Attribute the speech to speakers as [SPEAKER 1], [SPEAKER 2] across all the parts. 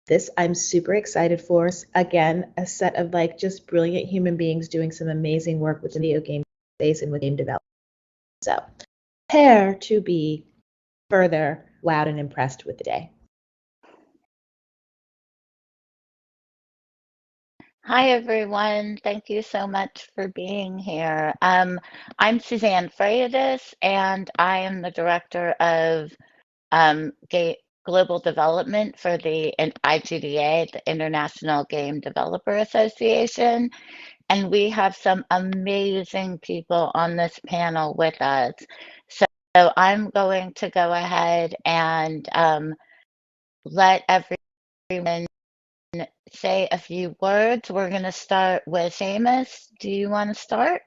[SPEAKER 1] This I'm super excited for. Again, a set of like just brilliant human beings doing some amazing work within the video game space and with game development. So prepare to be further wowed and impressed with the day.
[SPEAKER 2] Hi, everyone. Thank you so much for being here. I'm Suzanne Freyjadis, and I am the Director of Global Development for the IGDA, the International Game Developer Association. And we have some amazing people on this panel with us. So I'm going to go ahead and let everyone say a few words. We're going to start with Samus. Do you want to start?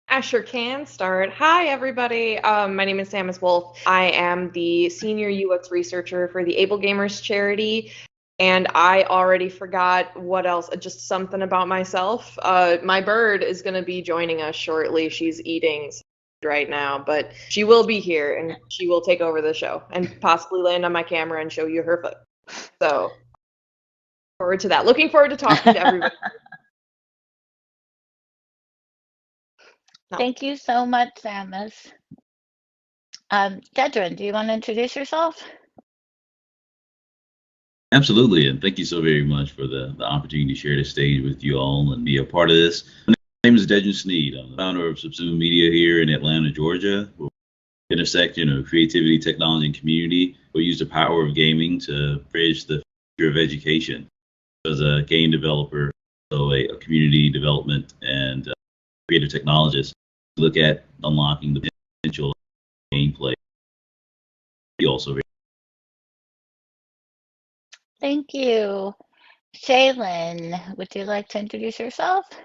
[SPEAKER 3] I sure can start. Hi, everybody. My name is Samus Wolfe. I am the senior UX researcher for the Able Gamers charity. And I already forgot what else, just something about myself. My bird is going to be joining us shortly. She's eating right now, but she will be here and she will take over the show and possibly land on my camera and show you her foot. So, forward to that. Looking forward to talking to everybody.
[SPEAKER 2] Thank you so much, Samus. Dedren, do you want to introduce yourself?
[SPEAKER 4] Absolutely, and thank you so very much for the opportunity to share this stage with you all and be a part of this. My name is Dedren Snead. I'm the founder of Subsume Media here in Atlanta, Georgia. We're the intersection of creativity, technology, and community. We use the power of gaming to bridge the future of education. As a game developer, so a community development and creative technologist, look at unlocking the potential of gameplay. You also.
[SPEAKER 2] Thank you. Shaelyn, would you like to introduce yourself?
[SPEAKER 5] Thank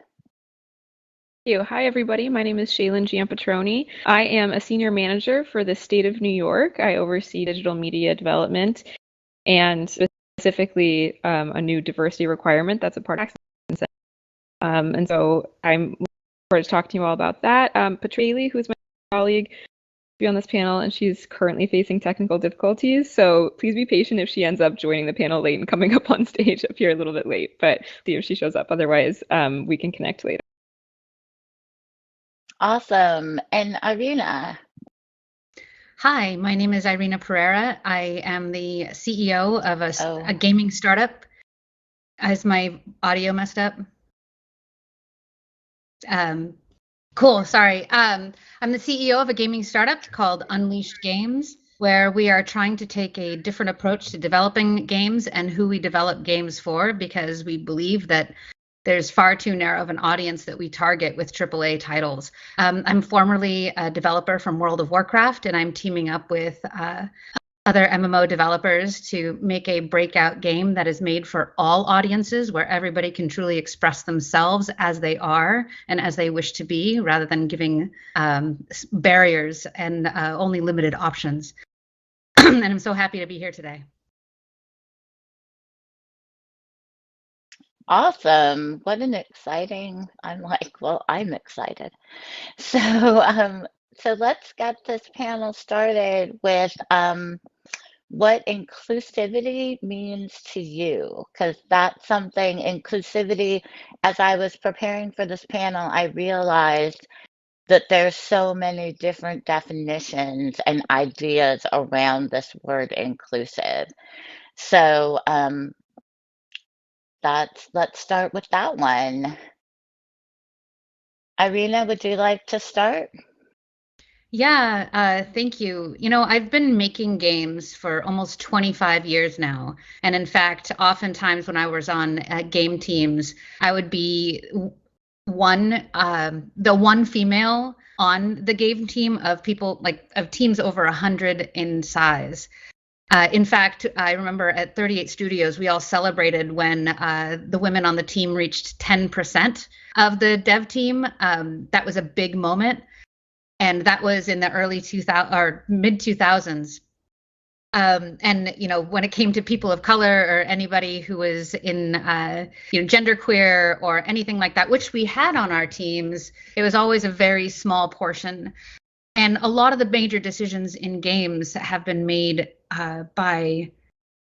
[SPEAKER 5] you. Hi, everybody. My name is Shaelyn Giampetroni. I am a senior manager for the state of New York. I oversee digital media development and specifically a new diversity requirement that's a part of access. And so I'm looking forward to talking to you all about that. Patricia, who is my colleague, be on this panel, and she's currently facing technical difficulties, so please be patient if she ends up joining the panel late and coming up on stage up here a little bit late, but see if she shows up. Otherwise, we can connect later.
[SPEAKER 2] Awesome. And Irena.
[SPEAKER 6] Hi, my name is Irena Pereira. I am the CEO of a gaming startup. Is my audio messed up? Cool, sorry. I'm the CEO of a gaming startup called Unleashed Games, where we are trying to take a different approach to developing games and who we develop games for, because we believe that there's far too narrow of an audience that we target with AAA titles. I'm formerly a developer from World of Warcraft, and I'm teaming up with other MMO developers to make a breakout game that is made for all audiences, where everybody can truly express themselves as they are and as they wish to be, rather than giving barriers and only limited options. And I'm so happy to be here today.
[SPEAKER 2] Awesome. What an exciting, I'm excited. So let's get this panel started with what inclusivity means to you, because that's something, inclusivity, as I was preparing for this panel, I realized that there's so many different definitions and ideas around this word inclusive. So let's start with that one. Irena, would you like to start?
[SPEAKER 6] Yeah, thank you. You know, I've been making games for almost 25 years now. And in fact, oftentimes when I was on game teams, I would be the one female on the game team of people, of teams over 100 in size. In fact, I remember at 38 Studios, we all celebrated when the women on the team reached 10% of the dev team. That was a big moment. And that was in the early 2000 or mid 2000s. And, you know, when it came to people of color or anybody who was in, genderqueer or anything like that, which we had on our teams, it was always a very small portion. And a lot of the major decisions in games have been made by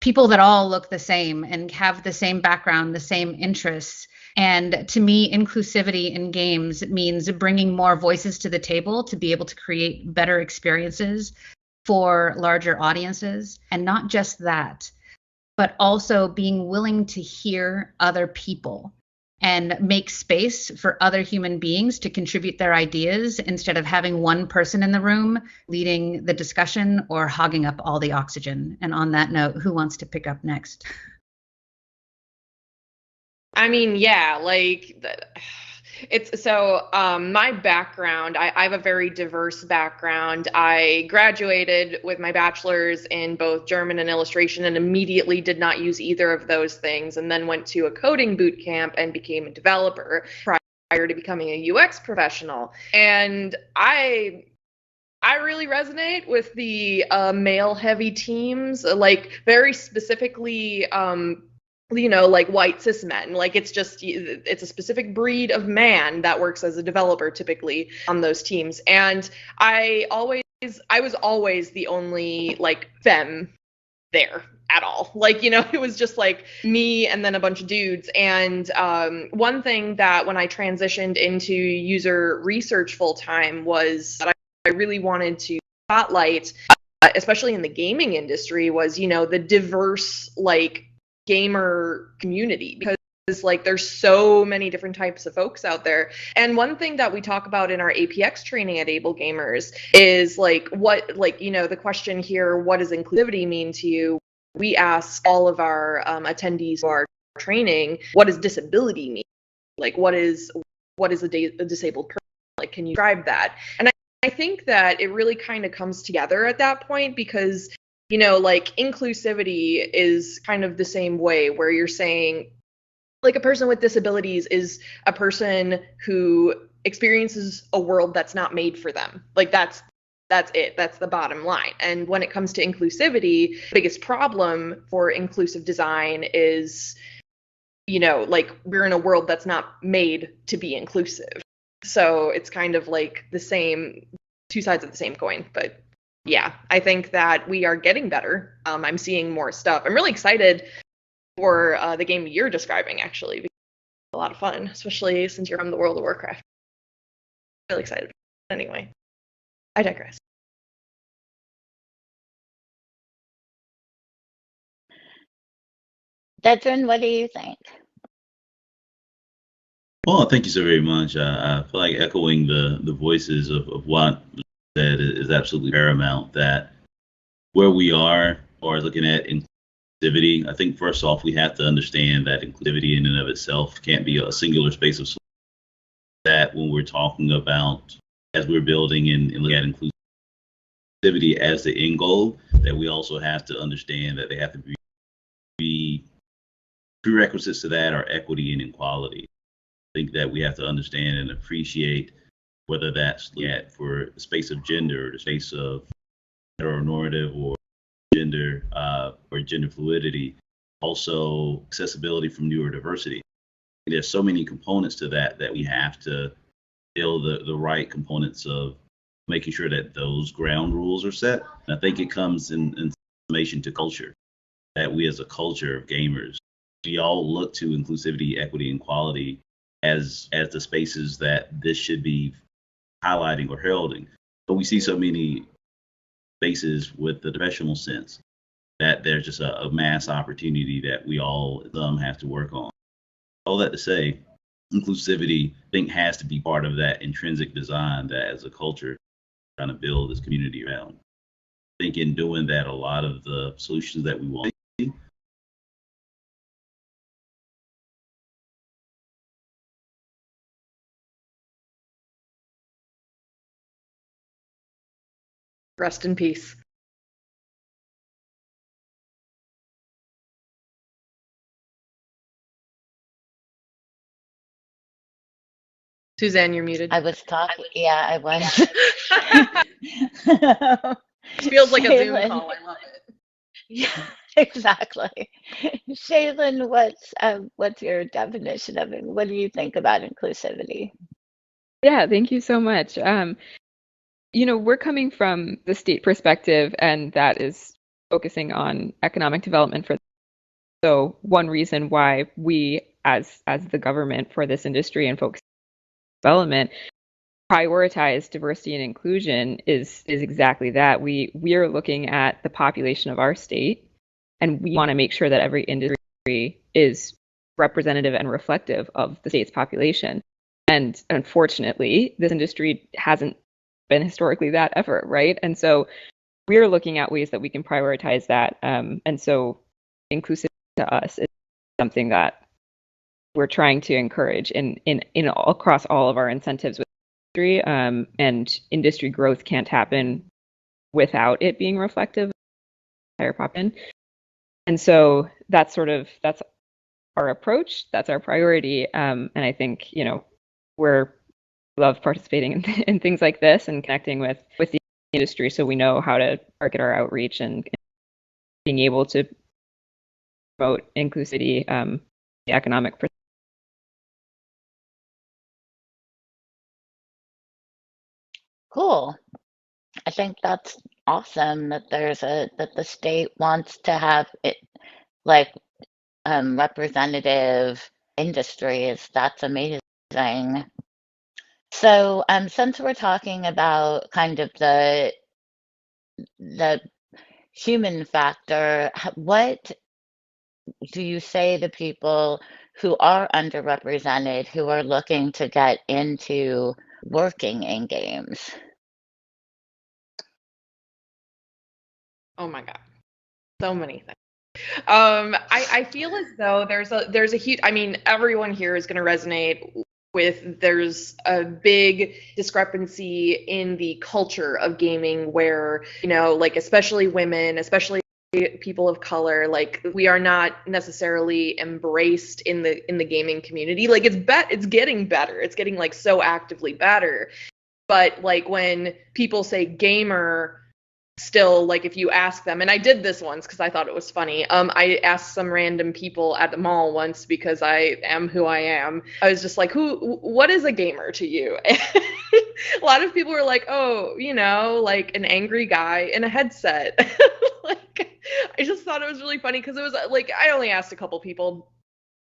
[SPEAKER 6] people that all look the same and have the same background, the same interests. And to me, inclusivity in games means bringing more voices to the table to be able to create better experiences for larger audiences. And not just that, but also being willing to hear other people and make space for other human beings to contribute their ideas instead of having one person in the room leading the discussion or hogging up all the oxygen. And on that note, who wants to pick up next?
[SPEAKER 3] I mean, yeah, like it's so my background, I have a very diverse background. I graduated with my bachelor's in both German and illustration and immediately did not use either of those things, and then went to a coding boot camp and became a developer prior to becoming a UX professional. And I really resonate with the male heavy teams, like very specifically like white cis men. Like it's a specific breed of man that works as a developer typically on those teams. And I was always the only like femme there at all. Like, it was just like me and then a bunch of dudes. And one thing that when I transitioned into user research full time was that I really wanted to spotlight, especially in the gaming industry, was, the diverse like gamer community, because like there's so many different types of folks out there. And one thing that we talk about in our APX training at Able Gamers is like the question here, what does inclusivity mean to you? We ask all of our attendees who are training, what does disability mean? Like what is a disabled person? Like, can you describe that? And I think that it really kind of comes together at that point, because like inclusivity is kind of the same way, where you're saying like a person with disabilities is a person who experiences a world that's not made for them. Like that's it. That's the bottom line. And when it comes to inclusivity, the biggest problem for inclusive design is, like we're in a world that's not made to be inclusive. So it's kind of like the same, two sides of the same coin. But yeah, I think that we are getting better. I'm seeing more stuff. I'm really excited for the game you're describing, actually, because it's a lot of fun, especially since you're from the World of Warcraft. Really excited. Anyway, I digress.
[SPEAKER 2] Dedren, what do you think?
[SPEAKER 4] Well, thank you so very much. I feel like echoing the voices of what was said is absolutely paramount, that where we are or looking at inclusivity, I think first off, we have to understand that inclusivity in and of itself can't be a singular space of that. When we're talking about, as we're building and looking at inclusivity as the end goal, that we also have to understand that they have to be prerequisites to that are equity and equality. I think that we have to understand and appreciate whether that's for the space of gender, the space of heteronormative or gender fluidity, also accessibility from neurodiversity. There's so many components to that we have to build the right components of making sure that those ground rules are set. And I think it comes in summation to culture, that we as a culture of gamers, we all look to inclusivity, equity, and equality as the spaces that this should be highlighting or heralding. But we see so many spaces with the professional sense that there's just a mass opportunity that we all have to work on. All that to say, inclusivity, I think, has to be part of that intrinsic design that as a culture trying to build this community around. I think in doing that, a lot of the solutions that we want to see.
[SPEAKER 3] Rest in peace. Suzanne, you're muted.
[SPEAKER 2] I was talking. Yeah, I was.
[SPEAKER 3] Feels like a Zoom
[SPEAKER 2] Shaelyn.
[SPEAKER 3] call. I love it.
[SPEAKER 2] Yeah, exactly. Shaelyn, what's your definition of it? What do you think about inclusivity?
[SPEAKER 5] Yeah, thank you so much. We're coming from the state perspective, and that is focusing on economic development for. So one reason why we, as the government for this industry and focus on development, prioritize diversity and inclusion is exactly that. We are looking at the population of our state, and we want to make sure that every industry is representative and reflective of the state's population. And unfortunately, this industry hasn't been historically that ever, right? And so we're looking at ways that we can prioritize that. And so inclusivity to us is something that we're trying to encourage in across all of our incentives with industry. And industry growth can't happen without it being reflective of the entire population. And so that's our approach. That's our priority. And I think, we love participating in things like this and connecting with the industry, so we know how to target our outreach and being able to promote inclusivity, the economic perspective.
[SPEAKER 2] Cool. I think that's awesome that that the state wants to have it like representative industries. That's amazing. So since we're talking about kind of the human factor, what do you say to people who are underrepresented, who are looking to get into working in games?
[SPEAKER 3] Oh my God, so many things. I feel as though there's a huge, I mean, everyone here is going to resonate with, there's a big discrepancy in the culture of gaming where, like, especially women, especially people of color, like, we are not necessarily embraced in the gaming community. Like, it's getting better. It's getting, like, so actively better. But, like, when people say gamer, still, like, if you ask them, and I did this once because I thought it was funny. I asked some random people at the mall once because I am who I am. I was just like, what is a gamer to you? And a lot of people were like, oh, like an angry guy in a headset. Like, I just thought it was really funny because it was like, I only asked a couple people.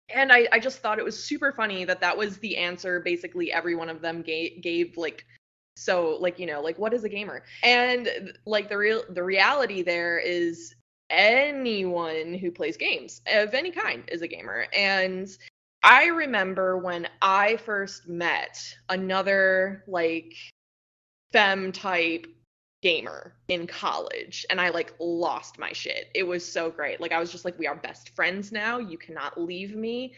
[SPEAKER 3] And I just thought it was super funny that was the answer basically every one of them gave, like, so, like, like, what is a gamer? And, like, the reality there is anyone who plays games of any kind is a gamer. And I remember when I first met another, like, femme type gamer in college, and I, like, lost my shit. It was so great. Like, I was just like, we are best friends now. You cannot leave me.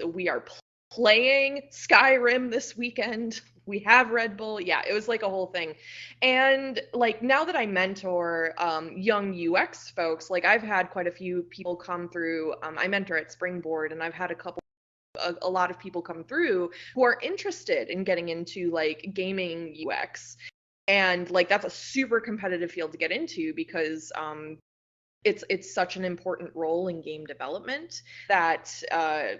[SPEAKER 3] We are playing Skyrim this weekend. We have Red Bull. Yeah, it was like a whole thing. And, like, now that I mentor young UX folks, like, I've had quite a few people come through. I mentor at Springboard, and I've had a lot of people come through who are interested in getting into, like, gaming UX. And, like, that's a super competitive field to get into because it's such an important role in game development that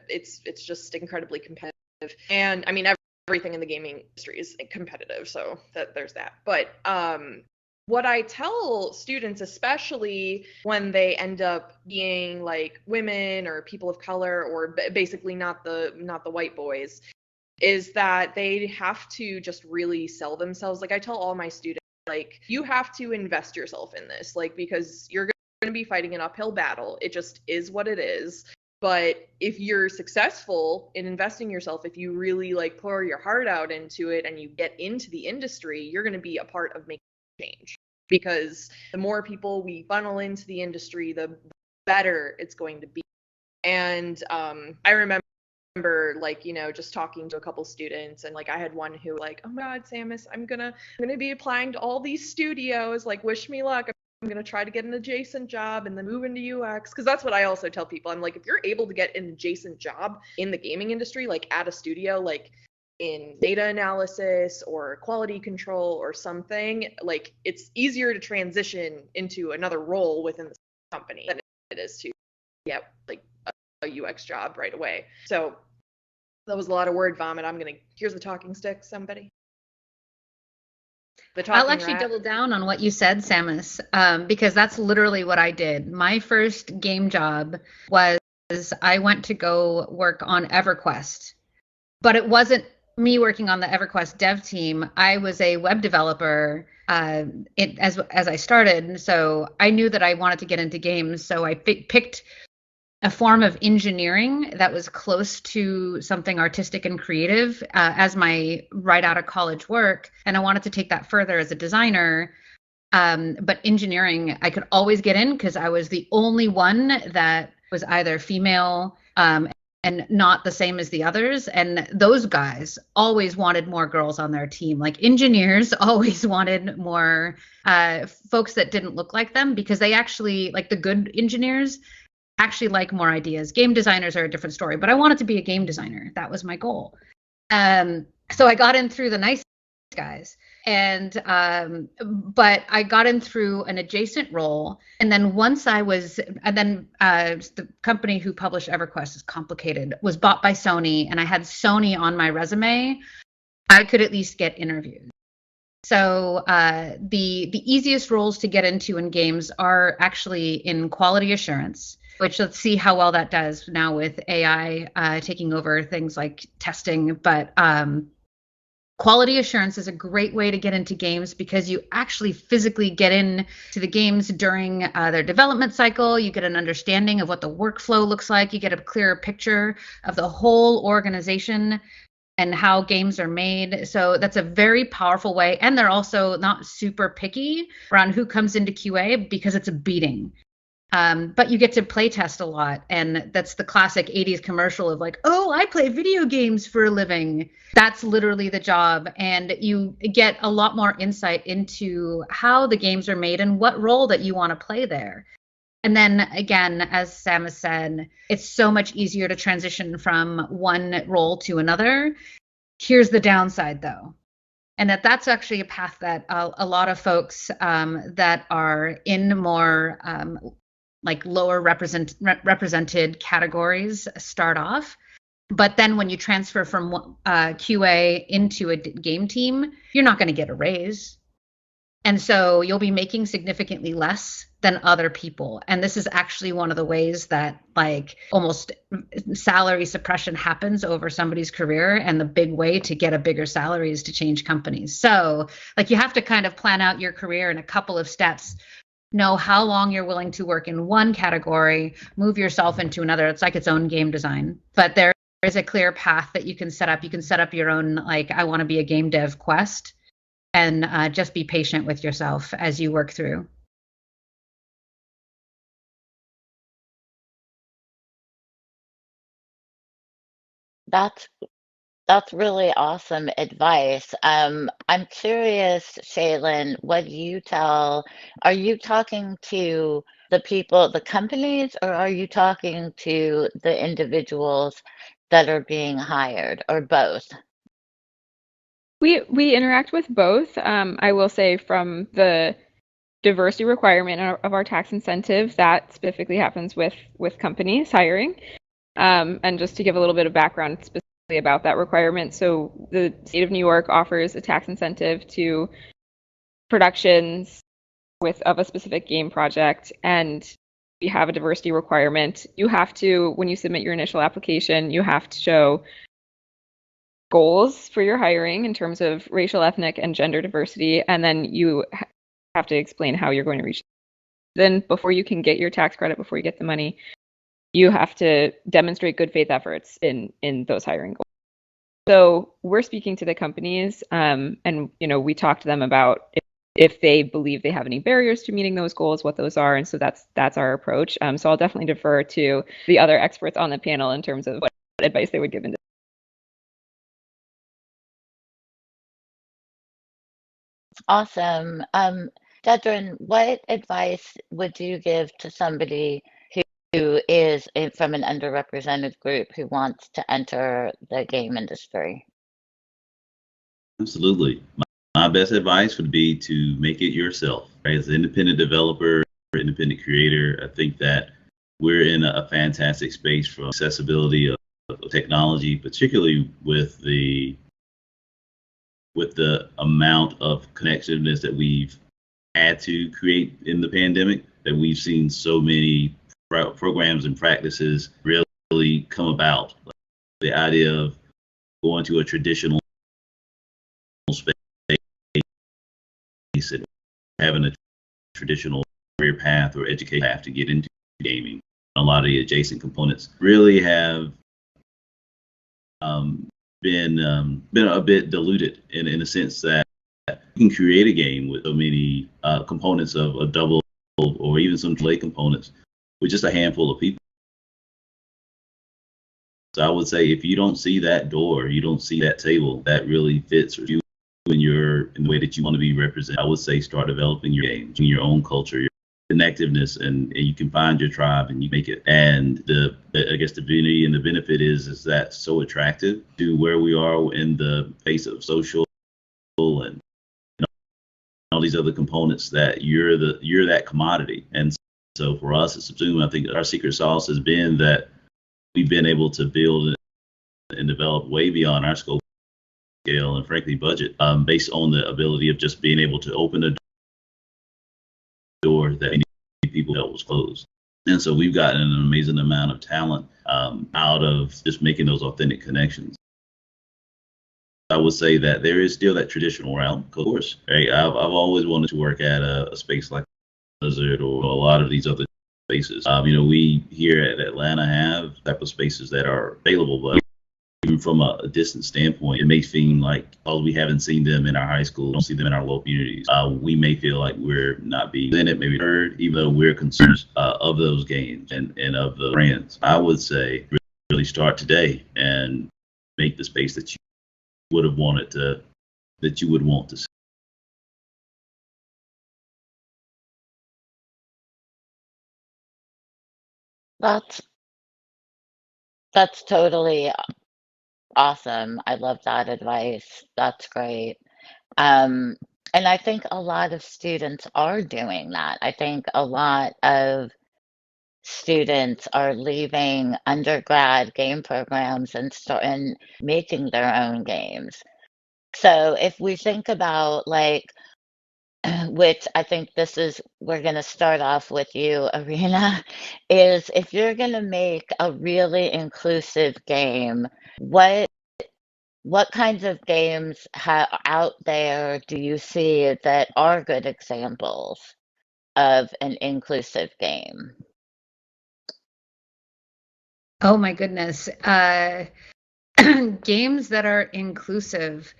[SPEAKER 3] it's just incredibly competitive. And I mean, everything in the gaming industry is competitive, so there's that. But what I tell students, especially when they end up being, like, women or people of color, or basically not the white boys, is that they have to just really sell themselves. Like, I tell all my students, like, you have to invest yourself in this, like, because you're going to be fighting an uphill battle. It just is what it is. But if you're successful in investing yourself, if you really, like, pour your heart out into it and you get into the industry, you're going to be a part of making change. Because the more people we funnel into the industry, the better it's going to be. And I remember, like, just talking to a couple students, and, like, I had one who, like, oh my God, Samus, I'm gonna be applying to all these studios, like, wish me luck. I'm going to try to get an adjacent job and then move into UX. Because that's what I also tell people. I'm like, if you're able to get an adjacent job in the gaming industry, like at a studio, like in data analysis or quality control or something, like, it's easier to transition into another role within the company than it is to get, like, a UX job right away. So that was a lot of word vomit. Here's the talking stick, somebody. The talking
[SPEAKER 6] I'll actually
[SPEAKER 3] rat.
[SPEAKER 6] double down on what you said, Samus, because that's literally what I did. My first game job was I went to go work on EverQuest, but it wasn't me working on the EverQuest dev team. I was a web developer as I started, so I knew that I wanted to get into games. So I picked a form of engineering that was close to something artistic and creative as my right out of college work. And I wanted to take that further as a designer. But engineering, I could always get in because I was the only one that was either female and not the same as the others. And those guys always wanted more girls on their team. Like engineers always wanted more folks that didn't look like them, because they actually, like the good engineers, actually like more ideas. Game designers are a different story, but I wanted to be a game designer. That was my goal. So I got in through the nice guys, and but I got in through an adjacent role. And then the company who published EverQuest, is complicated, was bought by Sony, and I had Sony on my resume. I could at least get interviews. So the easiest roles to get into in games are actually in quality assurance, which let's see how well that does now with AI taking over things like testing. But quality assurance is a great way to get into games because you actually physically get into the games during their development cycle. You get an understanding of what the workflow looks like. You get a clearer picture of the whole organization and how games are made. So that's a very powerful way. And they're also not super picky around who comes into QA because it's a beating. But you get to play test a lot. And that's the classic 80s commercial of like, oh, I play video games for a living. That's literally the job. And you get a lot more insight into how the games are made and what role that you want to play there. And then again, as Samus said, it's so much easier to transition from one role to another. Here's the downside, though, and that's actually a path that a lot of folks that are in more like lower represented categories start off. But then when you transfer from QA into a game team, you're not going to get a raise. And so you'll be making significantly less than other people. And this is actually one of the ways that like almost salary suppression happens over somebody's career. And the big way to get a bigger salary is to change companies. So like you have to kind of plan out your career in a couple of steps, know how long you're willing to work in one category, move yourself into another. It's like its own game design. But there is a clear path that you can set up. You can set up your own, like, I want to be a game dev quest. And just be patient with yourself as you work through.
[SPEAKER 2] That's really awesome advice. I'm curious, Shaelyn, what you tell, are you talking to the people, the companies, or are you talking to the individuals that are being hired, or both?
[SPEAKER 5] We interact with both. I will say from the diversity requirement of our tax incentive, that specifically happens with companies hiring. And just to give a little bit of background specifically about that requirement, so the state of New York offers a tax incentive to productions of a specific game project, and you have a diversity requirement. You have to, when you submit your initial application, you have to show goals for your hiring in terms of racial, ethnic, and gender diversity, and then you have to explain how you're going to reach. Then before you can get your tax credit, before you get the money, you have to demonstrate good faith efforts in those hiring goals. So we're speaking to the companies, and we talk to them about if they believe they have any barriers to meeting those goals, what those are, and so that's our approach. So I'll definitely defer to the other experts on the panel in terms of what advice they would give.
[SPEAKER 2] Awesome. Dedren, what advice would you give to somebody who is from an underrepresented group who wants to enter the game industry?
[SPEAKER 4] Absolutely. My best advice would be to make it yourself. Right? As an independent developer, independent creator, I think that we're in a fantastic space for accessibility of technology, particularly with the with the amount of connectiveness that we've had to create in the pandemic, that we've seen so many programs and practices really come about. Like the idea of going to a traditional space and having a traditional career path or education path to get into gaming. A lot of the adjacent components really have been a bit diluted in a sense that you can create a game with so many components of a double or even some delay components with just a handful of people. So I would say if you don't see that door, you don't see that table that really fits you in the way that you want to be represented, I would say start developing your games, your own culture, your connectiveness, and you can find your tribe and you make it. And I guess the beauty and the benefit is that so attractive to where we are in the face of social and all these other components, that you're that commodity. And so for us at Subsume, I think our secret sauce has been that we've been able to build and develop way beyond our scope, scale, and frankly budget, based on the ability of just being able to open a door that many people felt was closed. And so we've gotten an amazing amount of talent out of just making those authentic connections. I would say that there is still that traditional realm, of course. Right? I've always wanted to work at a space like Blizzard or a lot of these other spaces. We here at Atlanta have type of spaces that are available, but even from a distant standpoint, it may seem like, oh, we haven't seen them in our high school, don't see them in our local communities. We may feel like we're not being presented, maybe heard, even though we're consumers of those games and of the brands. I would say really start today and make the space that you would have wanted to, that you would want to see.
[SPEAKER 2] That's totally awesome. I love that advice. That's great. And I think a lot of students are doing that. I think a lot of students are leaving undergrad game programs and starting making their own games. So if we think about like, which I think we're going to start off with you, Irena, is if you're going to make a really inclusive game, what kinds of games out there do you see that are good examples of an inclusive game?
[SPEAKER 6] Oh my goodness. Games that are inclusive.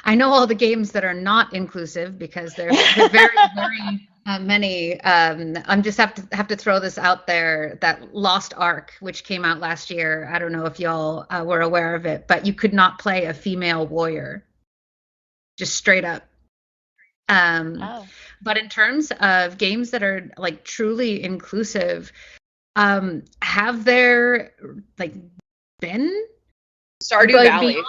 [SPEAKER 6] I know all the games that are not inclusive because they're very, very many. I'm just have to throw this out there, that Lost Ark, which came out last year. I don't know if y'all were aware of it, but you could not play a female warrior, just straight up. But in terms of games that are like truly inclusive, have there like been
[SPEAKER 3] Stardew Valley?
[SPEAKER 6] Beyond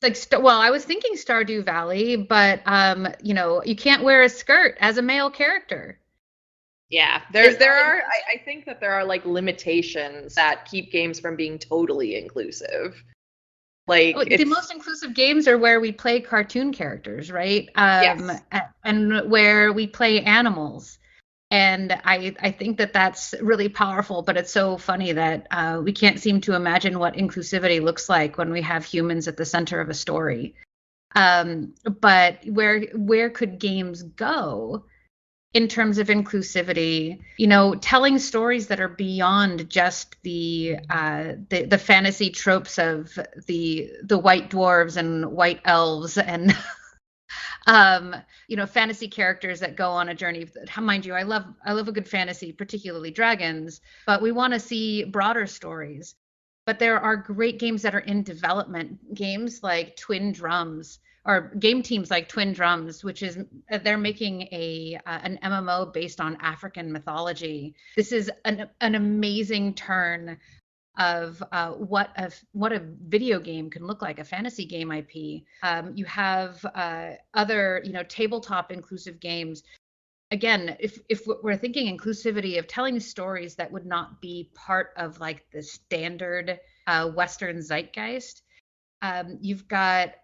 [SPEAKER 6] those, well, I was thinking Stardew Valley, but you can't wear a skirt as a male character.
[SPEAKER 3] Yeah, I think that there are like limitations that keep games from being totally inclusive. Like
[SPEAKER 6] the most inclusive games are where we play cartoon characters, right?
[SPEAKER 3] Yes.
[SPEAKER 6] And where we play animals. And I think that that's really powerful, but it's so funny that we can't seem to imagine what inclusivity looks like when we have humans at the center of a story. But where could games go in terms of inclusivity? Telling stories that are beyond just the fantasy tropes of the white dwarves and white elves and fantasy characters that go on a journey. Mind you, I love a good fantasy, particularly dragons, but we want to see broader stories. But there are great games that are in development, games like Twin Drums, or game teams like Twin Drums, which is they're making an MMO based on African mythology. This is an amazing turn of what a video game can look like, a fantasy game IP. You have other tabletop inclusive games. Again, if we're thinking inclusivity of telling stories that would not be part of like the standard Western zeitgeist, You've got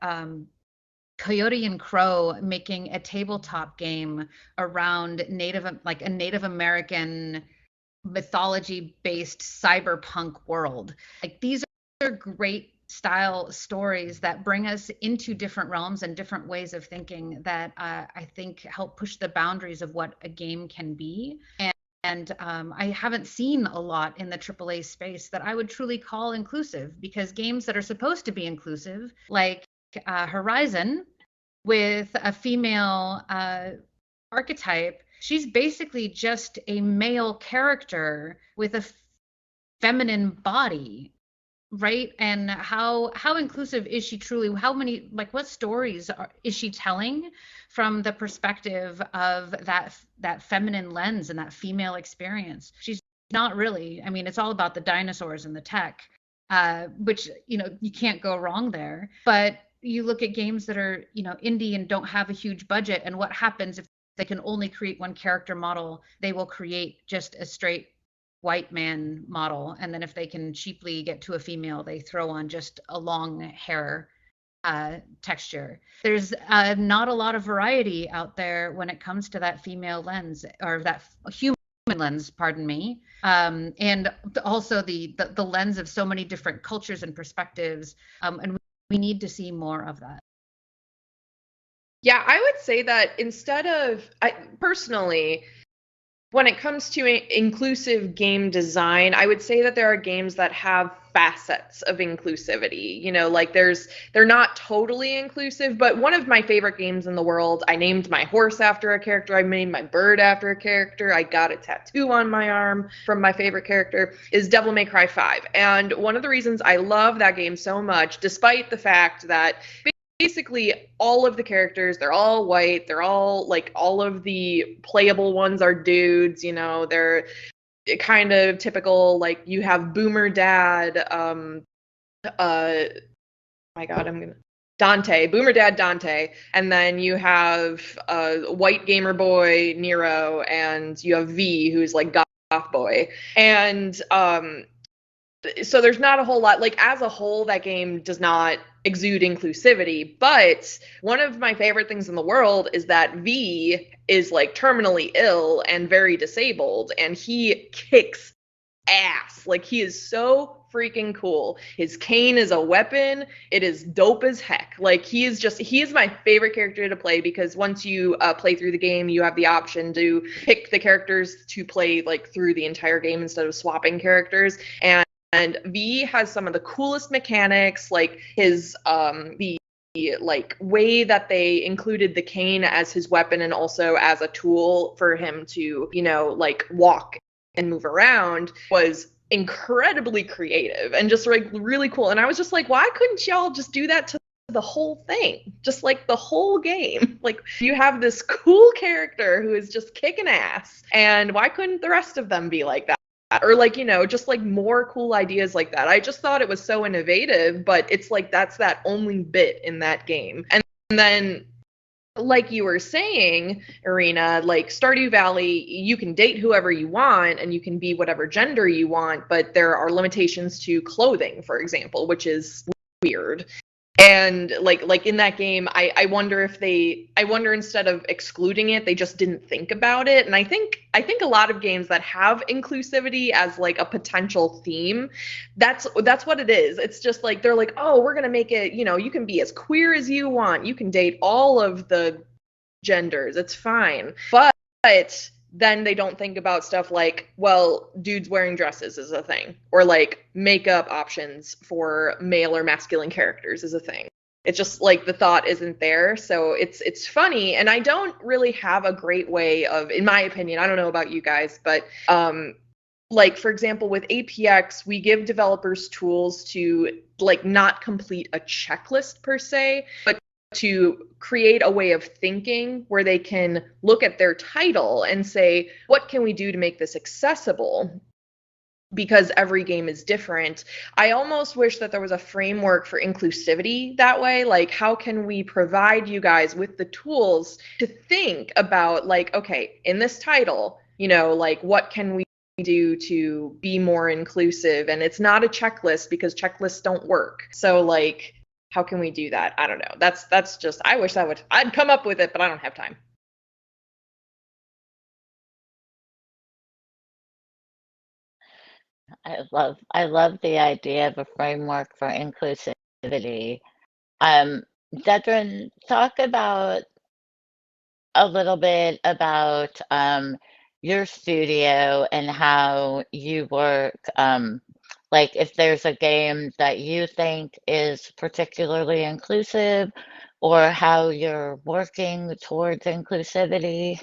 [SPEAKER 6] Coyote and Crow making a tabletop game around a Native American mythology-based cyberpunk world. Like, these are great style stories that bring us into different realms and different ways of thinking that I think help push the boundaries of what a game can be. And I haven't seen a lot in the AAA space that I would truly call inclusive, because games that are supposed to be inclusive, like Horizon, with a female archetype, she's basically just a male character with a feminine body, right? And how inclusive is she truly? How many, like, what stories is she telling from the perspective of that feminine lens and that female experience? She's not really. I mean, it's all about the dinosaurs and the tech, which, you can't go wrong there. But you look at games that are, indie and don't have a huge budget, and what happens if they can only create one character model? They will create just a straight white man model, and then if they can cheaply get to a female, they throw on just a long hair texture. There's not a lot of variety out there when it comes to that female lens, or that human lens, pardon me, and also the lens of so many different cultures and perspectives, and we need to see more of that.
[SPEAKER 3] Yeah, I would say that instead of, personally, when it comes to inclusive game design, I would say that there are games that have facets of inclusivity. Like, they're not totally inclusive, but one of my favorite games in the world, I named my horse after a character, I named my bird after a character, I got a tattoo on my arm from my favorite character, is Devil May Cry 5. And one of the reasons I love that game so much, despite the fact that basically all of the characters, they're all white, they're all, like, all of the playable ones are dudes, they're kind of typical, like, you have boomer dad, boomer dad Dante, and then you have white gamer boy Nero, and you have V, who's like goth boy, and so there's not a whole lot, like, as a whole, that game does not exude inclusivity. But one of my favorite things in the world is that V is, like, terminally ill and very disabled, and he kicks ass. Like, he is so freaking cool. His cane is a weapon. It is dope as heck. Like, he is my favorite character to play, because once you play through the game, you have the option to pick the characters to play, like, through the entire game instead of swapping characters. And V has some of the coolest mechanics, like his the like way that they included the cane as his weapon and also as a tool for him to, like, walk and move around, was incredibly creative and just, like, really cool. And I was just like, why couldn't y'all just do that to the whole thing? Just, like, the whole game. Like, you have this cool character who is just kicking ass, and why couldn't the rest of them be like that? Or, like, just, like, more cool ideas like that. I just thought it was so innovative, but it's like that's that only bit in that game. And then, like you were saying, Irena, like, Stardew Valley, you can date whoever you want and you can be whatever gender you want, but there are limitations to clothing, for example, which is weird. And like in that game, I wonder instead of excluding it, they just didn't think about it. And I think a lot of games that have inclusivity as, like, a potential theme, that's what it is. It's just like, they're like, oh, we're gonna make it, you can be as queer as you want, you can date all of the genders, it's fine. But then they don't think about stuff like, well, dudes wearing dresses is a thing, or, like, makeup options for male or masculine characters is a thing. It's just, like, the thought isn't there. So it's funny, and I don't really have a great way of, in my opinion, I don't know about you guys, but like, for example, with APX, we give developers tools to, like, not complete a checklist per se, but to create a way of thinking where they can look at their title and say, what can we do to make this accessible? Because every game is different. I almost wish that there was a framework for inclusivity that way. Like, how can we provide you guys with the tools to think about, like, okay, in this title, like, what can we do to be more inclusive? And it's not a checklist, because checklists don't work. So, like, how can we do that? I don't know. That's just, I wish I'd come up with it, but I don't have time.
[SPEAKER 2] I love the idea of a framework for inclusivity. Dedren, talk about a little bit about your studio and how you work. Like if there's a game that you think is particularly inclusive, or how you're working towards inclusivity.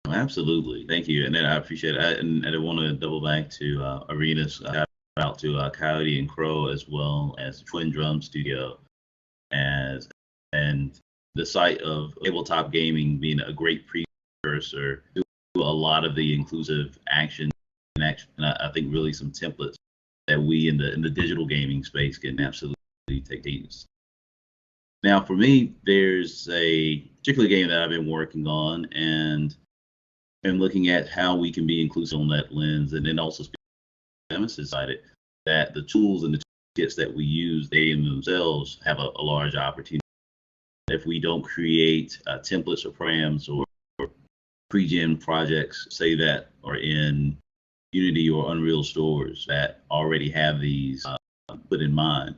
[SPEAKER 4] Absolutely. Thank you. And then I appreciate it. And I want to double back to Arena's shout out to Coyote and Crow, as well as Twin Drum Studio, as and the site of tabletop gaming being a great precursor to a lot of the inclusive action and I think really some templates that we in the digital gaming space can absolutely take these. Now, for me, there's a particular game that I've been working on and looking at how we can be inclusive on that lens, and then also Samus decided that the tools and the kits that we use, they in themselves have a large opportunity. If we don't create templates or params or pre-gen projects, say that are in Unity or Unreal stores that already have these put in mind,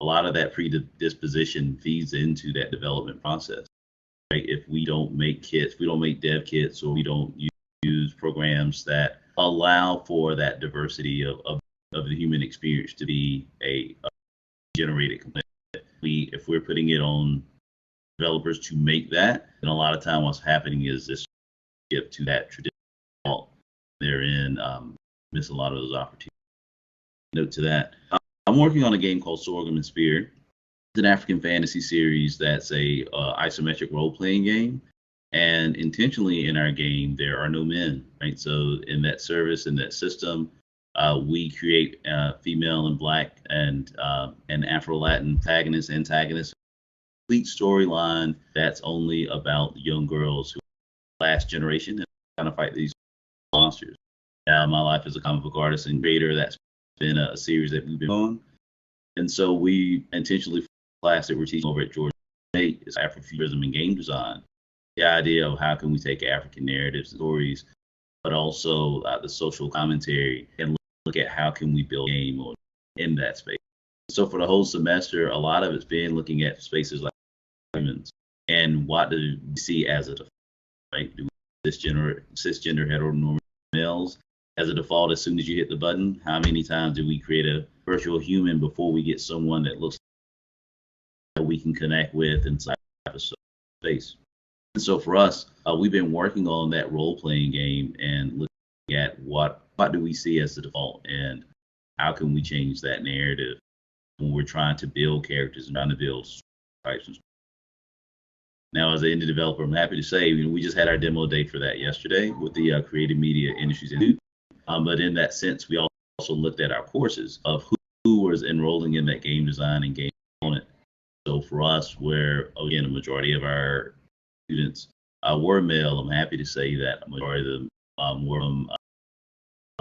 [SPEAKER 4] a lot of that predisposition feeds into that development process. Right? If we don't make kits, we don't make dev kits, or we don't use programs that allow for that diversity of the human experience to be a generated component. If we're putting it on developers to make that, then a lot of time what's happening is this skip to that traditional. Therein miss a lot of those opportunities. Note to that. I'm working on a game called Sorghum and Spear. It's an African fantasy series that's a isometric role-playing game. And intentionally in our game, there are no men, right? So in that service, in that system, we create female and Black and Afro-Latin antagonists, complete storyline that's only about young girls who are last generation and kind of fight these monsters. Now, my life as a comic book artist and creator, that's been a series that we've been on. And so we intentionally, for the class that we're teaching over at Georgia State, is Afrofuturism and game design. The idea of how can we take African narratives and stories, but also the social commentary, and look at how can we build a game in that space. So for the whole semester, a lot of it's been looking at spaces like humans and what do we see as a default, right? Do we cisgender heteronormative males as a default as soon as you hit the button? How many times do we create a virtual human before we get someone that looks that we can connect with inside of space? And so for us, we've been working on that role-playing game and looking at what do we see as the default and how can we change that narrative when we're trying to build characters and trying to build types. Now, as an indie developer, I'm happy to say we just had our demo day for that yesterday with the Creative Media Industries Institute. But in that sense, we also looked at our courses of who was enrolling in that game design and game component. So for us, where again a majority of our students were male, I'm happy to say that a majority of them were from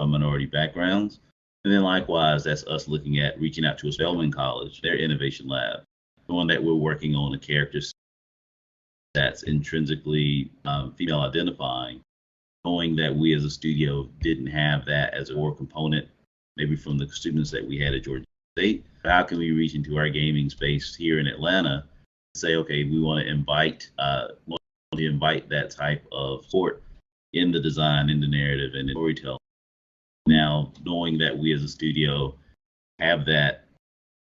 [SPEAKER 4] minority backgrounds. And then likewise, that's us looking at reaching out to a Spelman College, their innovation lab, knowing that we're working on a character that's intrinsically female identifying, knowing that we as a studio didn't have that as a core component, maybe from the students that we had at Georgia State. How can we reach into our gaming space here in Atlanta and say, okay, we want to invite that type of support in the design, in the narrative, and in storytelling. Now, knowing that we as a studio have that,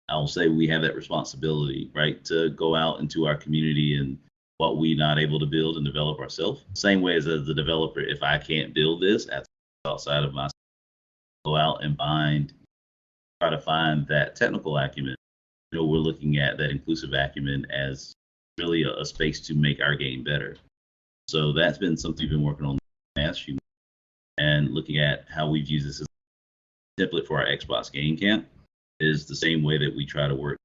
[SPEAKER 4] I'll say we have that responsibility, right, to go out into our community and what we're not able to build and develop ourselves. Same way as a developer, if I can't build this outside of myself, go out and try to find that technical acumen. We're looking at that inclusive acumen as really a space to make our game better. So that's been something we've been working on the past few months, and looking at how we've used this as a template for our Xbox Game Camp is the same way that we try to work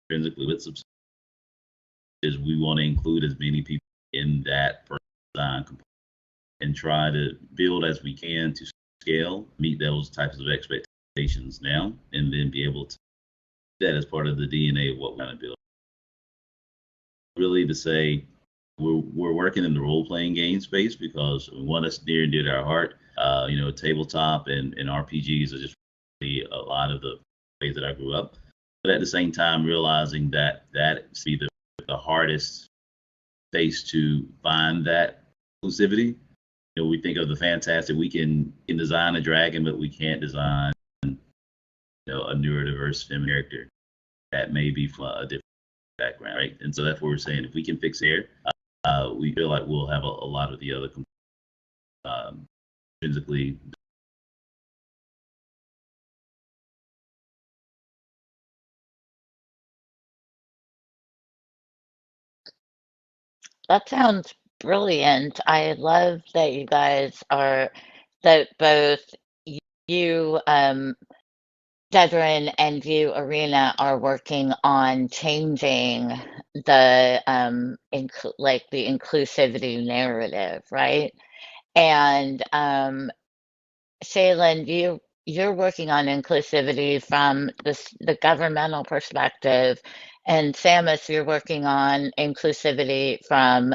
[SPEAKER 4] intrinsically with Subsume. Is we want to include as many people in that design component and try to build as we can to scale, meet those types of expectations now, and then be able to that as part of the DNA of what we're going to build. Really to say we're working in the role-playing game space because one that's near and dear to our heart. Tabletop and RPGs are just really a lot of the ways that I grew up. But at the same time, realizing that's the hardest space to find that inclusivity. We think of the fantastic. We can design a dragon, but we can't design a neurodiverse feminine character that may be from a different background, right? And so that's what we're saying. If we can fix hair, we feel like we'll have a lot of the other intrinsically.
[SPEAKER 2] That sounds brilliant. I love that you guys that both you, Dedren, and you, Irena, are working on changing the the inclusivity narrative, right? And Shaelyn, you're working on inclusivity from the governmental perspective, and Samus, you're working on inclusivity from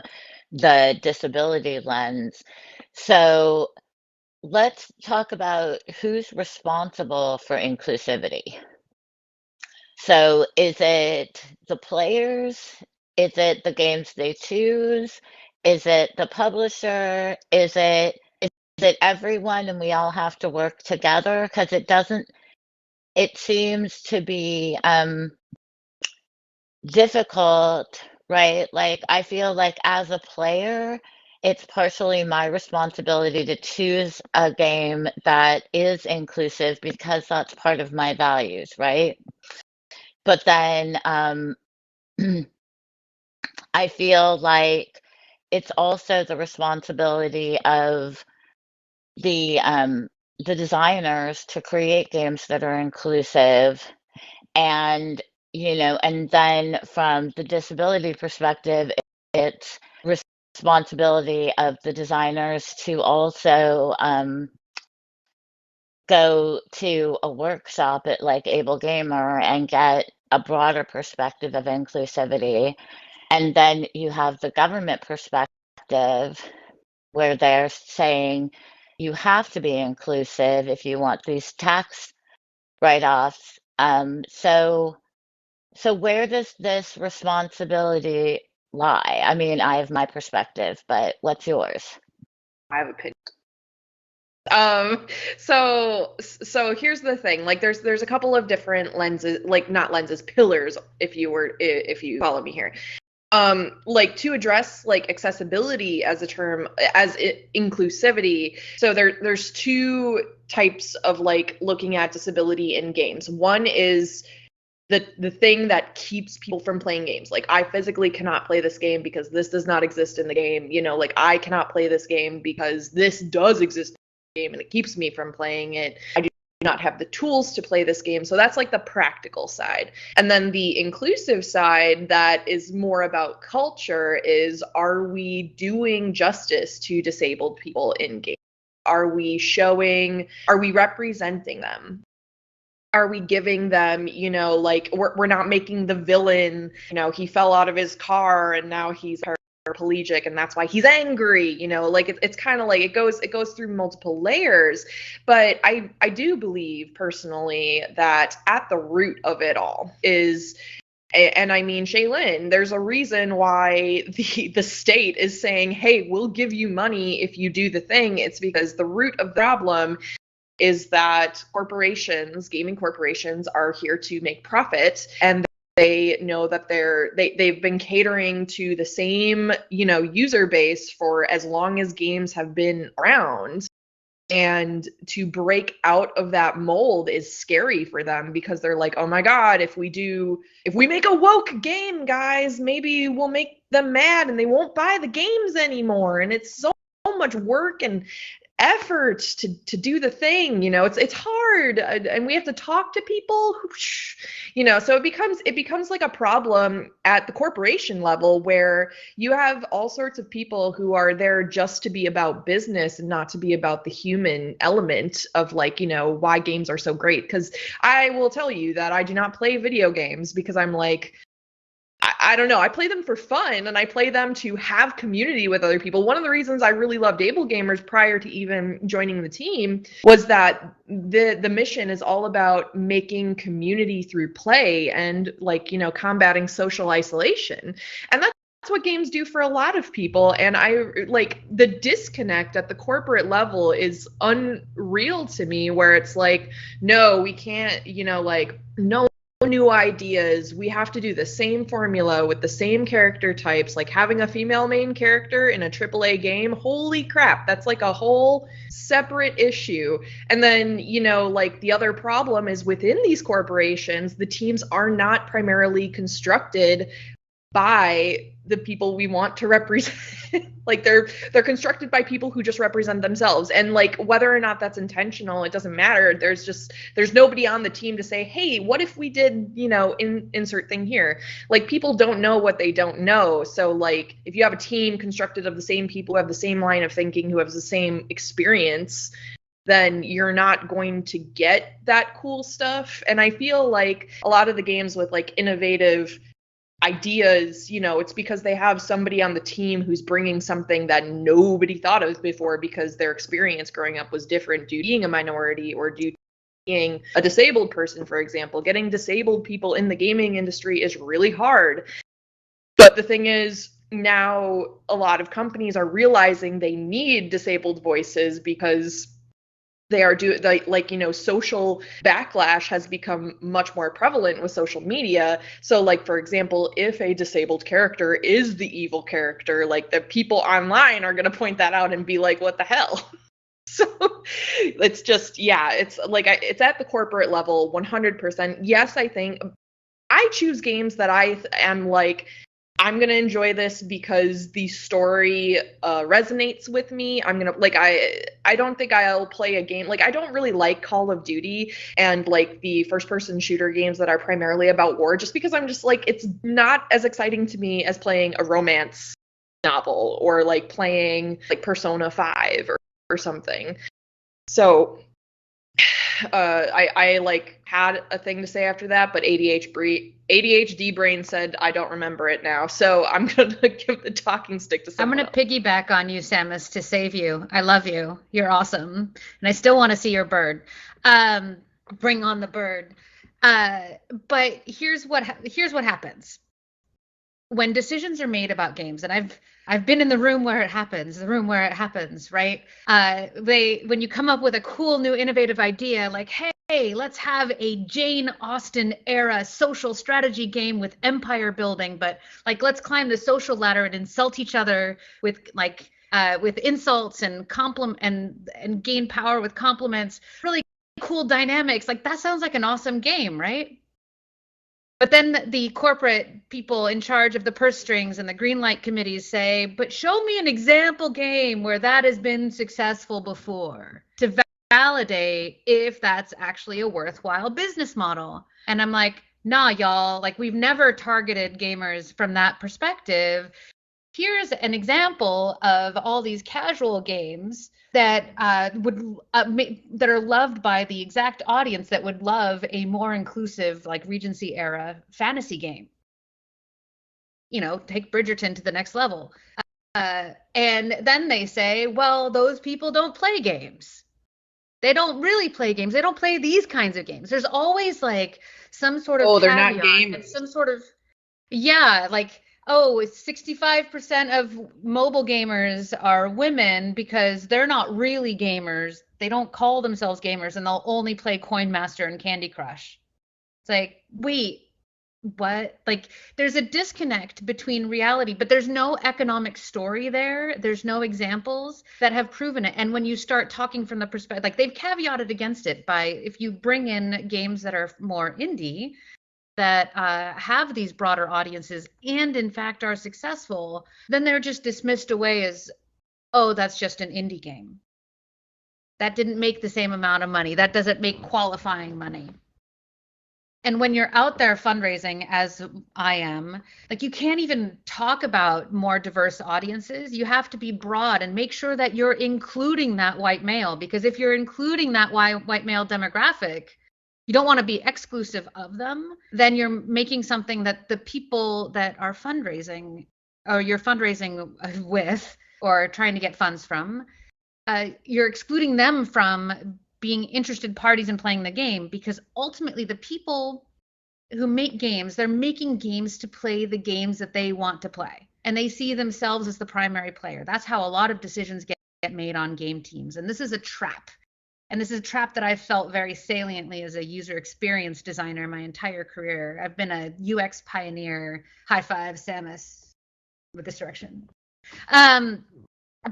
[SPEAKER 2] the disability lens. So let's talk about who's responsible for inclusivity. So is it the players? Is it the games they choose? Is it the publisher? Is it everyone and we all have to work together? Because it seems to be difficult, right? Like I feel like as a player, it's partially my responsibility to choose a game that is inclusive because that's part of my values, right? But then I feel like it's also the responsibility of the designers to create games that are inclusive, and and then from the disability perspective, it's responsibility of the designers to also go to a workshop at like Able Gamer and get a broader perspective of inclusivity. And then you have the government perspective where they're saying you have to be inclusive if you want these tax write-offs. So where does this responsibility lie? I mean, I have my perspective, but what's yours?
[SPEAKER 3] I have opinion. So here's the thing. Like there's a couple of different lenses, like not lenses, pillars, if you follow me here. Like to address like accessibility as a term, inclusivity. So there's two types of like looking at disability in games. One is the thing that keeps people from playing games. Like I physically cannot play this game because this does not exist in the game. Like I cannot play this game because this does exist in the game and it keeps me from playing it. I do not have the tools to play this game. So that's like the practical side. And then the inclusive side that is more about culture is, are we doing justice to disabled people in games? Are we representing them? Are we giving them, like we're not making the villain, he fell out of his car and now he's paraplegic and that's why he's angry, like it's kind of like it goes through multiple layers. But I do believe personally that at the root of it all is, and I mean, Shaelyn, there's a reason why the state is saying, hey, we'll give you money if you do the thing. It's because the root of the problem is that gaming corporations are here to make profit, and they know that they've been catering to the same, user base for as long as games have been around. And to break out of that mold is scary for them because they're like, oh my God, if we make a woke game, guys, maybe we'll make them mad and they won't buy the games anymore. And it's so much work and effort to do the thing, it's hard, and we have to talk to people, so it becomes like a problem at the corporation level, where you have all sorts of people who are there just to be about business and not to be about the human element of why games are so great. Because I will tell you that I do not play video games because I'm like, I don't know. I play them for fun, and I play them to have community with other people. One of the reasons I really loved Able Gamers prior to even joining the team was that the mission is all about making community through play and combating social isolation. And that's what games do for a lot of people. And the disconnect at the corporate level is unreal to me, where it's like, no, we can't, no new ideas. We have to do the same formula with the same character types. Like having a female main character in a AAA game, holy crap, that's like a whole separate issue. And then, the other problem is within these corporations, the teams are not primarily constructed by the people we want to represent. They're constructed by people who just represent themselves, and whether or not that's intentional, it doesn't matter. There's nobody on the team to say, hey, what if we did insert thing here. People don't know what they don't know. So if you have a team constructed of the same people who have the same line of thinking, who have the same experience, then you're not going to get that cool stuff. And I feel like a lot of the games with innovative ideas, it's because they have somebody on the team who's bringing something that nobody thought of before, because their experience growing up was different due to being a minority or due to being a disabled person, for example. Getting disabled people in the gaming industry is really hard. But the thing is, now a lot of companies are realizing they need disabled voices because they are social backlash has become much more prevalent with social media. So for example, if a disabled character is the evil character, the people online are going to point that out and be like, what the hell? So it's just, it's at the corporate level 100%. Yes, I think I choose games that I am I'm going to enjoy this because the story resonates with me. I'm going to I don't think I'll play a game. I don't really like Call of Duty and the first person shooter games that are primarily about war, just because I'm just it's not as exciting to me as playing a romance novel or playing Persona 5 or something. So I had a thing to say after that, but ADHD brain said I don't remember it now. So I'm going to give the talking stick to someone
[SPEAKER 6] I'm going to piggyback on you, Samus, to save you. I love you. You're awesome. And I still want to see your bird. Bring on the bird. But here's what happens. When decisions are made about games, and I've been in the room where it happens, right? When you come up with a cool new innovative idea, hey, let's have a Jane Austen era social strategy game with empire building, but let's climb the social ladder and insult each other with insults and and gain power with compliments. Really cool dynamics. That sounds like an awesome game, right? But then the corporate people in charge of the purse strings and the green light committees say, but show me an example game where that has been successful before to validate if that's actually a worthwhile business model. And I'm like, nah, y'all, we've never targeted gamers from that perspective. Here's an example of all these casual games that that are loved by the exact audience that would love a more inclusive Regency era fantasy game. Take Bridgerton to the next level. And then they say, well, those people don't play games. They don't really play games. They don't play these kinds of games. There's always some sort of
[SPEAKER 3] they're not gamers.
[SPEAKER 6] Some sort of 65% of mobile gamers are women because they're not really gamers. They don't call themselves gamers, and they'll only play Coin Master and Candy Crush. It's wait, what? There's a disconnect between reality, but there's no economic story there. There's no examples that have proven it. And when you start talking from the perspective, they've caveated against it by, if you bring in games that are more indie, that have these broader audiences and in fact are successful, then they're just dismissed away as oh, that's just an indie game. That didn't make the same amount of money. That doesn't make qualifying money. And when you're out there fundraising, as I am, like, you can't even talk about more diverse audiences. You have to be broad and make sure that you're including that white male, because if you're including that white male demographic, you don't want to be exclusive of them, then you're making something that the people that are fundraising, or you're fundraising with, or trying to get funds from, you're excluding them from being interested parties in playing the game, because ultimately the people who make games, they're making games to play the games that they want to play. And they see themselves as the primary player. That's how a lot of decisions get made on game teams. And this is a trap. And this is a trap that I've felt very saliently as a user experience designer my entire career. I've been a UX pioneer. High five, Samus, with this direction.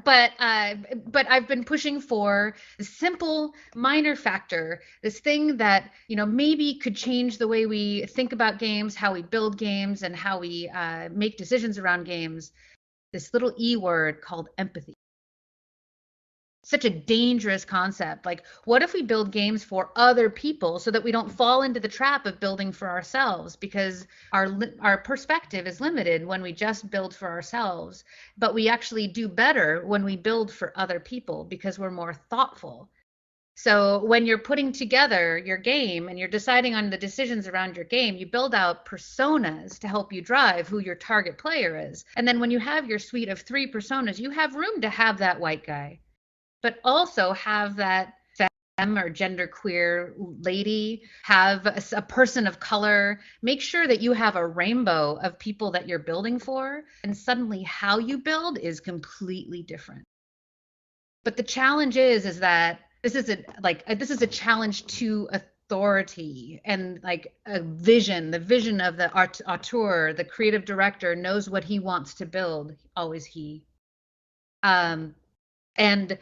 [SPEAKER 6] But I've been pushing for a simple, minor factor, this thing that, maybe could change the way we think about games, how we build games, and how we make decisions around games. This little E word called empathy. Such a dangerous concept. Like, what if we build games for other people so that we don't fall into the trap of building for ourselves? Because our perspective is limited when we just build for ourselves, but we actually do better when we build for other people because we're more thoughtful. So when you're putting together your game and you're deciding on the decisions around your game, you build out personas to help you drive who your target player is. And then when you have your suite of 3 personas, you have room to have that white guy, but also have that femme or genderqueer lady, have a person of color. Make sure that you have a rainbow of people that you're building for, and suddenly how you build is completely different. But the challenge is that this is a challenge to authority and like a vision. The vision of the auteur, the creative director, knows what he wants to build. Always he. And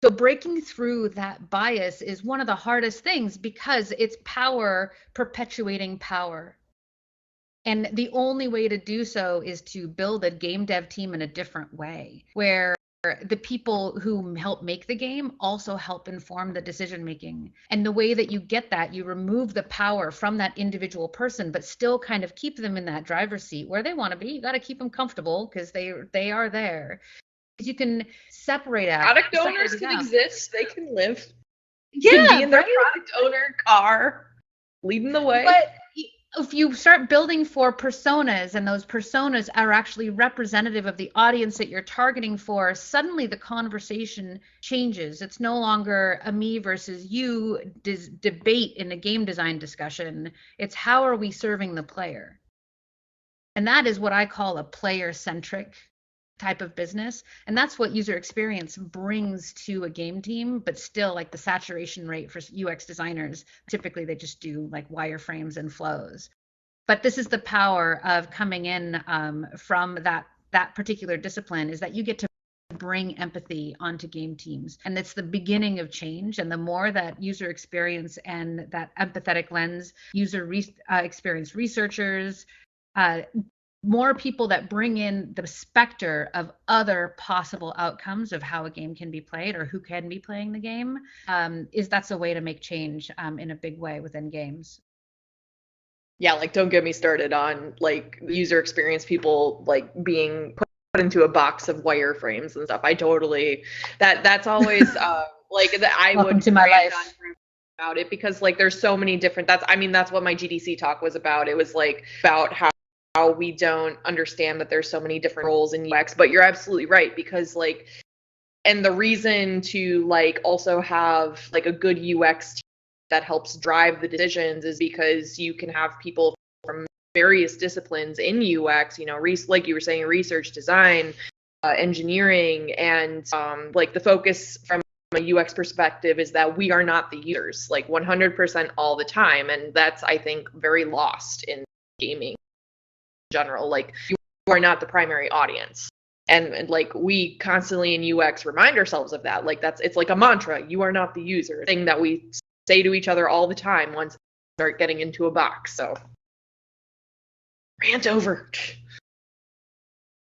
[SPEAKER 6] so breaking through that bias is one of the hardest things, because it's power perpetuating power. And the only way to do so is to build a game dev team in a different way, where the people who help make the game also help inform the decision making. And the way that you get that, you remove the power from that individual person, but still kind of keep them in that driver's seat where they want to be. You got to keep them comfortable because they are there. You can separate out.
[SPEAKER 3] Product owners can exist. They can live.
[SPEAKER 6] Yeah,
[SPEAKER 3] can be in their product owner car, leading the way.
[SPEAKER 6] But if you start building for personas, and those personas are actually representative of the audience that you're targeting for, suddenly the conversation changes. It's no longer a me versus you debate in a game design discussion. It's how are we serving the player? And that is what I call a player-centric type of business. And that's what user experience brings to a game team. But still, like, the saturation rate for UX designers, typically they just do like wireframes and flows. But this is the power of coming in from that particular discipline, is that you get to bring empathy onto game teams. And it's the beginning of change. And the more that user experience and that empathetic lens, experience researchers, more people that bring in the specter of other possible outcomes of how a game can be played or who can be playing the game, that's a way to make change in a big way within games.
[SPEAKER 3] Yeah, like, don't get me started on like user experience people like being put into a box of wireframes and stuff. I totally that's always like that I
[SPEAKER 6] Welcome
[SPEAKER 3] would
[SPEAKER 6] to my life.
[SPEAKER 3] about it, because like there's so many different that's what my GDC talk was about. It was like about how we don't understand that there's so many different roles in UX. But you're absolutely right, because like, and the reason to like also have like a good UX team that helps drive the decisions is because you can have people from various disciplines in UX, like you were saying, research, design, engineering, and like the focus from a UX perspective is that we are not the users, like 100% all the time. And that's, I think, very lost in gaming general. Like, you are not the primary audience, and like we constantly in UX remind ourselves of that. Like, it's like a mantra: you are not the user, thing that we say to each other all the time once we start getting into a box. So rant over.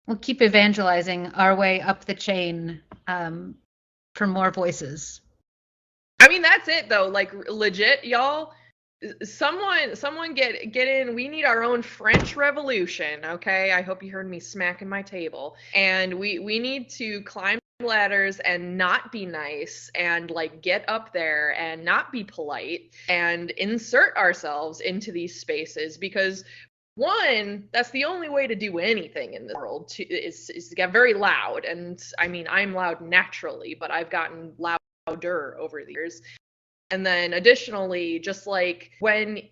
[SPEAKER 6] We'll keep evangelizing our way up the chain for more voices.
[SPEAKER 3] I mean, that's it though. Like legit, y'all. Someone get in. We need our own French Revolution, okay? I hope you heard me smacking my table. And we need to climb ladders and not be nice and like get up there and not be polite and insert ourselves into these spaces, because one, that's the only way to do anything in the world is to get very loud. And I mean, I'm loud naturally, but I've gotten louder over the years. And then additionally, just like when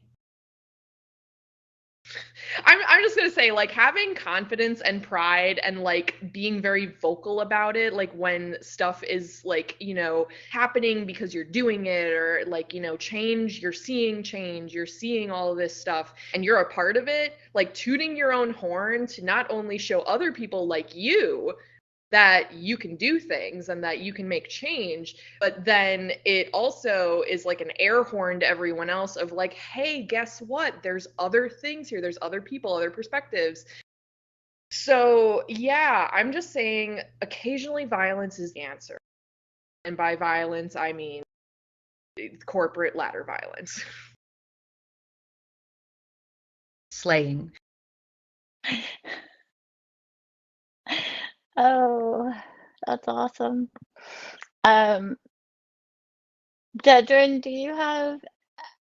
[SPEAKER 3] I'm just gonna say, like, having confidence and pride and like being very vocal about it, like when stuff is like, you know, happening because you're doing it, or like, you know, you're seeing all of this stuff and you're a part of it, like tooting your own horn to not only show other people like you that you can do things and that you can make change, but then it also is like an air horn to everyone else of like, hey, guess what? There's other things here. There's other people, other perspectives. So yeah, I'm just saying occasionally violence is the answer. And by violence, I mean corporate ladder violence.
[SPEAKER 6] Slaying.
[SPEAKER 2] Oh, that's awesome. Dedren, do you have,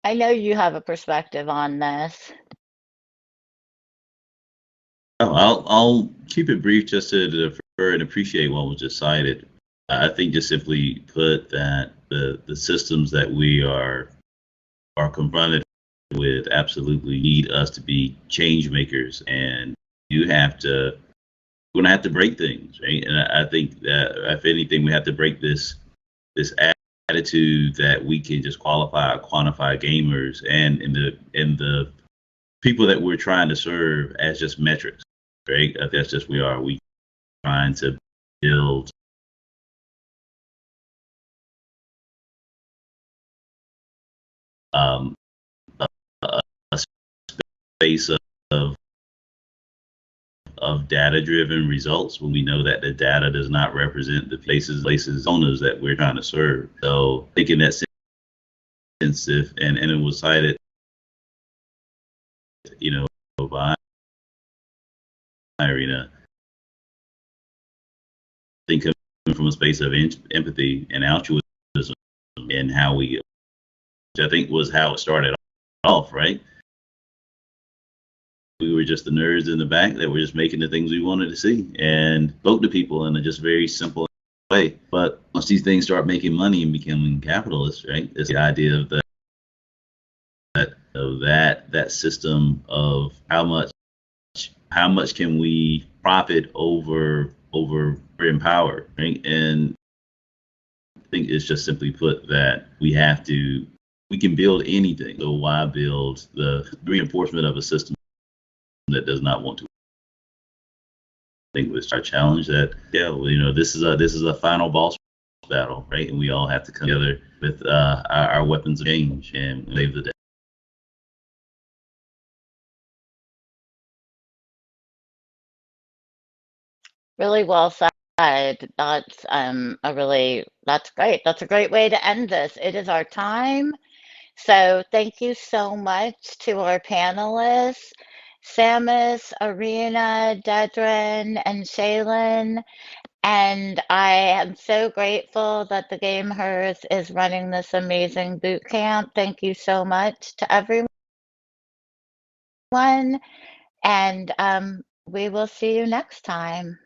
[SPEAKER 2] I know you have a perspective on this.
[SPEAKER 4] Oh, I'll keep it brief just to defer and appreciate what was just cited. I think just simply put that the systems that we are confronted with absolutely need us to be change makers, and we're gonna have to break things, right? And I think that if anything, we have to break this attitude that we can just quantify gamers and in the people that we're trying to serve as just metrics, right? That's just we trying to build a space of data-driven results when we know that the data does not represent the places owners that we're trying to serve. So thinking that sense, and it was cited, you know, by Irena, think from a space of empathy and altruism, and how which I think was how it started off, right? We were just the nerds in the back that were just making the things we wanted to see and spoke to people in a just very simple way. But once these things start making money and becoming capitalists, right? It's the idea of that system of how much can we profit over empower, right? And I think it's just simply put that we can build anything. So why build the reinforcement of a system that does not want to? I think it's our challenge that, yeah, well, you know, this is a final boss battle, right? And we all have to come together with our weapons of change and save the day.
[SPEAKER 2] Really well said. That's that's great. That's a great way to end this. It is our time. So thank you so much to our panelists, Samus, Irena, Dedren, and Shaelyn. And I am so grateful that the Game Hearth is running this amazing boot camp. Thank you so much to everyone. And we will see you next time.